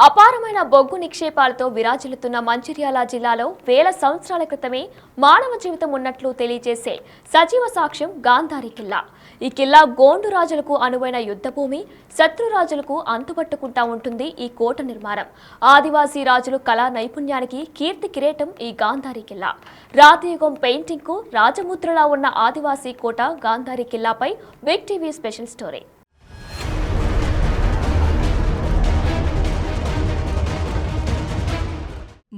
అపారమైన బొగ్గు నిక్షేపాలతో విరాజిల్లుతున్న మంచిర్యాల జిల్లాలో వేల సంవత్సరాల క్రితమే మానవ జీవితం ఉన్నట్లు తెలియజేసే సజీవ సాక్ష్యం గాంధారి కిల్లా. ఈ కిల్లా గోండు రాజులకు అనువైన యుద్ధభూమి, శత్రు రాజులకు అంతుపట్టుకుంటా ఉంటుంది ఈ కోట నిర్మాణం. ఆదివాసీ రాజులు కళా నైపుణ్యానికి కీర్తి కిరీటం ఈ గాంధారి కిల్లా. రాతియుగం పెయింటింగ్ కు రాజముద్రలా ఉన్న ఆదివాసీ కోట గాంధారి కిల్లాపై big TV special story.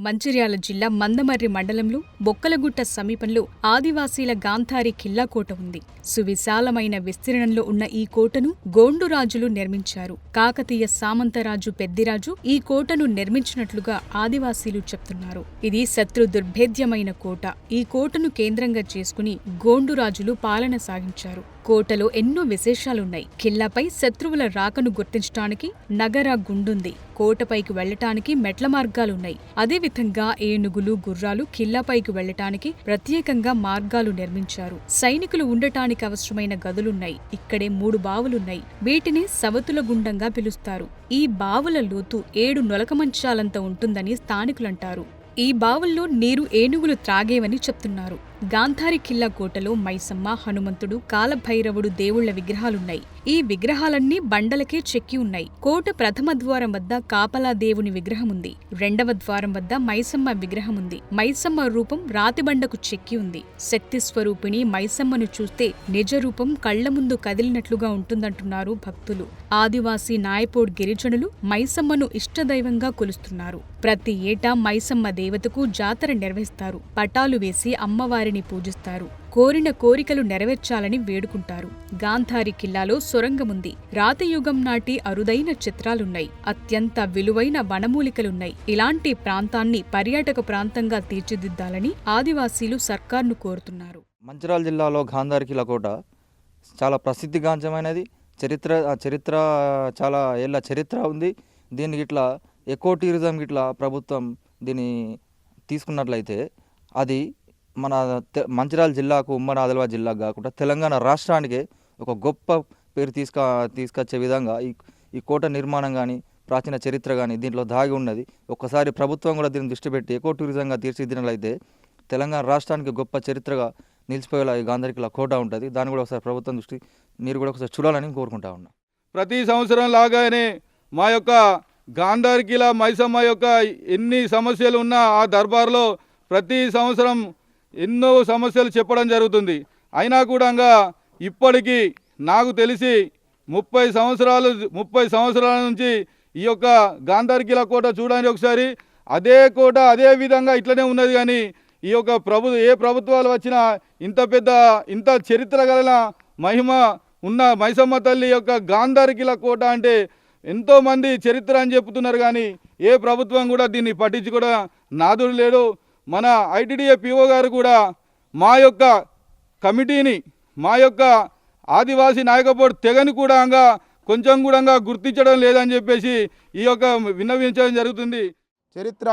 Mancherial జిల్లా మందమర్రి మండలంలో బొక్కలగుట్ట సమీపంలో ఆదివాసీల గాంధారి కిల్లా కోట ఉంది. సువిశాలమైన విస్తీర్ణంలో ఉన్న ఈ కోటను గోండు రాజులు నిర్మించారు. కాకతీయ సామంతరాజు పెద్దిరాజు ఈ కోటను నిర్మించినట్లుగా ఆదివాసీలు చెప్తున్నారు. ఇది శత్రు దుర్భేద్యమైన కోట. ఈ కోటను కేంద్రంగా చేసుకుని గోండు రాజులు పాలన సాగించారు. కోటలో ఎన్నో విశేషాలున్నాయి. కిల్లాపై శత్రువుల రాకను గుర్తించడానికి నగర గుండుంది. కోటపైకి వెళ్లటానికి మెట్ల మార్గాలున్నాయి. అదేవిధంగా ఏనుగులు, గుర్రాలు కిల్లాపైకి వెళ్లటానికి ప్రత్యేకంగా మార్గాలు నిర్మించారు. సైనికులు ఉండటానికి అవసరమైన గదులున్నాయి. ఇక్కడే 3 బావులున్నాయి. వీటిని సవతుల గుండంగా పిలుస్తారు. ఈ బావుల లోతు 7 నులకమంచాలంత ఉంటుందని స్థానికులంటారు. ఈ బావుల్లో నీరు ఏనుగులు త్రాగేవని చెప్తున్నారు. గాంధారి కిల్లా కోటలో మైసమ్మ, హనుమంతుడు, కాలభైరవుడు దేవుళ్ల విగ్రహాలున్నాయి. ఈ విగ్రహాలన్నీ బండలకే చెక్కి ఉన్నాయి. కోట ప్రథమ ద్వారం వద్ద కాపలా దేవుని విగ్రహముంది. 2వ ద్వారం వద్ద మైసమ్మ విగ్రహముంది. మైసమ్మ రూపం రాతిబండకు చెక్కి ఉంది. శక్తి స్వరూపిణి మైసమ్మను చూస్తే నిజరూపం కళ్ల ముందు కదిలినట్లుగా ఉంటుందంటున్నారు భక్తులు. ఆదివాసీ నాయపోడ్ గిరిజనులు మైసమ్మను ఇష్టదైవంగా కొలుస్తున్నారు. ప్రతి ఏటా మైసమ్మ దేవతకు జాతర నిర్వహిస్తారు. పటాలు వేసి అమ్మవారిని పూజిస్తారు. కోరిన కోరికలు నెరవేర్చాలని వేడుకుంటారు. గాంధారి కిల్లాలో సొరంగముంది. రాతయుగం నాటి అరుదైన చిత్రాలున్నాయి. అత్యంత విలువైన వనమూలికలున్నాయి. ఇలాంటి ప్రాంతాన్ని పర్యాటక ప్రాంతంగా తీర్చిదిద్దాలని ఆదివాసీలు సర్కార్ను కోరుతున్నారు. మంచిర్యాల జిల్లాలో గాంధారి కిల్లా కోట చాలా ప్రసిద్ధిగాంచమైనది. చరిత్ర చాలా ఏళ్ళ చరిత్ర ఉంది. దీనికి ఇట్లా ఎకో టూరిజం ఇట్లా ప్రభుత్వం దీన్ని తీసుకున్నట్లయితే అది మన మంచిర్యాల జిల్లాకు, ఉమ్మడి ఆదిలాబాద్ జిల్లాకు కాకుండా తెలంగాణ రాష్ట్రానికే ఒక గొప్ప పేరు తీసుకొచ్చే విధంగా ఈ కోట నిర్మాణం కానీ, ప్రాచీన చరిత్ర కానీ దీంట్లో దాగి ఉన్నది. ఒక్కసారి ప్రభుత్వం కూడా దీన్ని దృష్టి పెట్టి ఎకో టూరిజంగా తీర్చిదిద్దినట్లయితే తెలంగాణ రాష్ట్రానికి గొప్ప చరిత్రగా నిలిచిపోయేలా ఈ గాంధారి కిల్లా కోట ఉంటుంది. దాన్ని కూడా ఒకసారి ప్రభుత్వం దృష్టి మీరు కూడా ఒకసారి చూడాలని కోరుకుంటా ఉన్నా. ప్రతి సంవత్సరం లాగానే మా యొక్క గాంధారి కిల్లా మైసమ్మ యొక్క ఎన్ని సమస్యలు ఉన్నా ఆ దర్బార్లో ప్రతి సంవత్సరం ఎన్నో సమస్యలు చెప్పడం జరుగుతుంది. అయినా కూడా ఇప్పటికీ నాకు తెలిసి 30 సంవత్సరాల నుంచి ఈ యొక్క గాంధారి కిల్లా కోట చూడండి ఒకసారి. అదే కోట అదే విధంగా ఇట్లనే ఉన్నది. కానీ ఈ యొక్క ఏ ప్రభుత్వాలు వచ్చినా ఇంత చరిత్ర గల మహిమ ఉన్న మైసమ్మ తల్లి యొక్క గాంధారి కిల్లా కోట అంటే ఎంతోమంది చరిత్ర అని చెప్తున్నారు. కానీ ఏ ప్రభుత్వం కూడా దీన్ని పట్టించుకోవడం నాదుడు లేడు. మన ఐటీడీఏ పిఓ గారు కూడా మా యొక్క కమిటీని, మా యొక్క ఆదివాసీ నాయకపోటు తెగని కూడా కొంచెం కూడా గుర్తించడం లేదని చెప్పేసి ఈ యొక్క విన్నవించడం జరుగుతుంది. చరిత్ర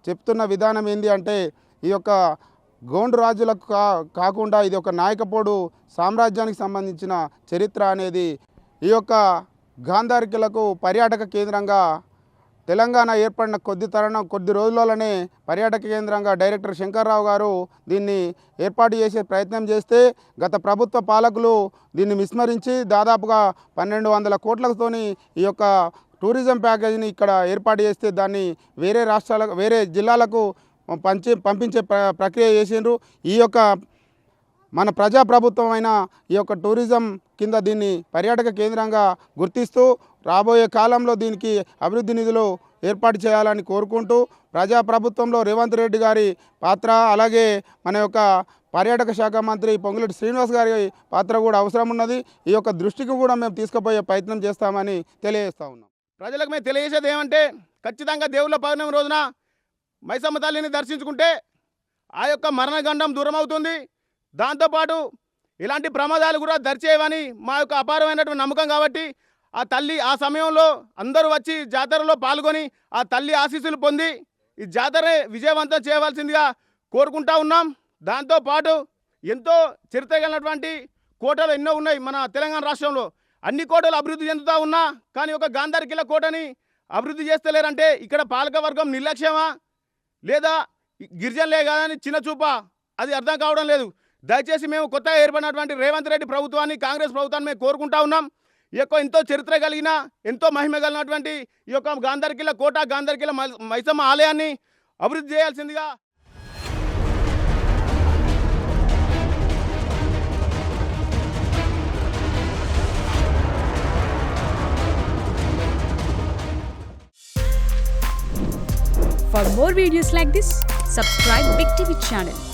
చెప్తున్న విధానం ఏంటి అంటే ఈ యొక్క గోండు రాజులకు కాకుండా ఇది ఒక నాయకపోడు సామ్రాజ్యానికి సంబంధించిన చరిత్ర అనేది ఈ యొక్క గాంధారి కిల్లాకు పర్యాటక కేంద్రంగా తెలంగాణ ఏర్పడిన కొద్ది రోజులలోనే పర్యాటక కేంద్రంగా డైరెక్టర్ శంకర్రావు గారు దీన్ని ఏర్పాటు చేసే ప్రయత్నం చేస్తే గత ప్రభుత్వ పాలకులు దీన్ని విస్మరించి దాదాపుగా 1200 కోట్లతోని ఈ యొక్క టూరిజం ప్యాకేజీని ఇక్కడ ఏర్పాటు చేస్తే దాన్ని వేరే జిల్లాలకు పంపించే ప్రక్రియ చేసిండ్రు. ఈ యొక్క మన ప్రజాప్రభుత్వమైన ఈ యొక్క టూరిజం కింద దీన్ని పర్యాటక కేంద్రంగా గుర్తిస్తూ రాబోయే కాలంలో దీనికి అభివృద్ధి నిధులు ఏర్పాటు చేయాలని కోరుకుంటూ ప్రజాప్రభుత్వంలో రేవంత్ రెడ్డి గారి పాత్ర, అలాగే మన యొక్క పర్యాటక శాఖ మంత్రి పొంగులేటి శ్రీనివాస్ గారి పాత్ర కూడా అవసరం ఉన్నది. ఈ యొక్క దృష్టికి కూడా మేము తీసుకుపోయే ప్రయత్నం చేస్తామని తెలియజేస్తా ఉన్నాం. ప్రజలకు మేము తెలియజేసేది ఏమంటే ఖచ్చితంగా దేవుళ్ళ పౌర్ణమి రోజున మైసమ్మ తల్లిని దర్శించుకుంటే ఆ యొక్క మరణగండం దూరం అవుతుంది. దాంతోపాటు ఇలాంటి ప్రమాదాలు కూడా దరిచేయవని మా యొక్క అపారమైనటువంటి నమ్మకం. కాబట్టి ఆ తల్లి ఆ సమయంలో అందరూ వచ్చి జాతరలో పాల్గొని ఆ తల్లి ఆశీస్సులు పొంది ఈ జాతర విజయవంతం చేయవలసిందిగా కోరుకుంటా ఉన్నాం. దాంతోపాటు ఎంతో చరిత్ర కలిగినటువంటి కోటలు ఎన్నో ఉన్నాయి మన తెలంగాణ రాష్ట్రంలో. అన్ని కోటలు అభివృద్ధి చెందుతూ ఉన్నా కానీ ఒక గాంధారి కిల్లా కోటని అభివృద్ధి చేస్తలేరంటే ఇక్కడ పాలకవర్గం నిర్లక్ష్యమా లేదా గిరిజనులే కాదని చిన్న చూపా అది అర్థం కావడం లేదు. దయచేసి మేము కొత్తగా ఏర్పడినటువంటి రేవంత్ రెడ్డి ప్రభుత్వాన్ని, కాంగ్రెస్ ప్రభుత్వాన్ని మేము కోరుకుంటా ఉన్నాం. ఈ యొక్క ఎంతో చరిత్ర కలిగిన, ఎంతో మహిమ కలిగినటువంటి ఈ యొక్క గాంధారికిల్ల కోట, గాంధారికిల్ల మైసమ్మ ఆలయాన్ని అభివృద్ధి చేయాల్సిందిగా. For more videos like this, subscribe Big TV channel.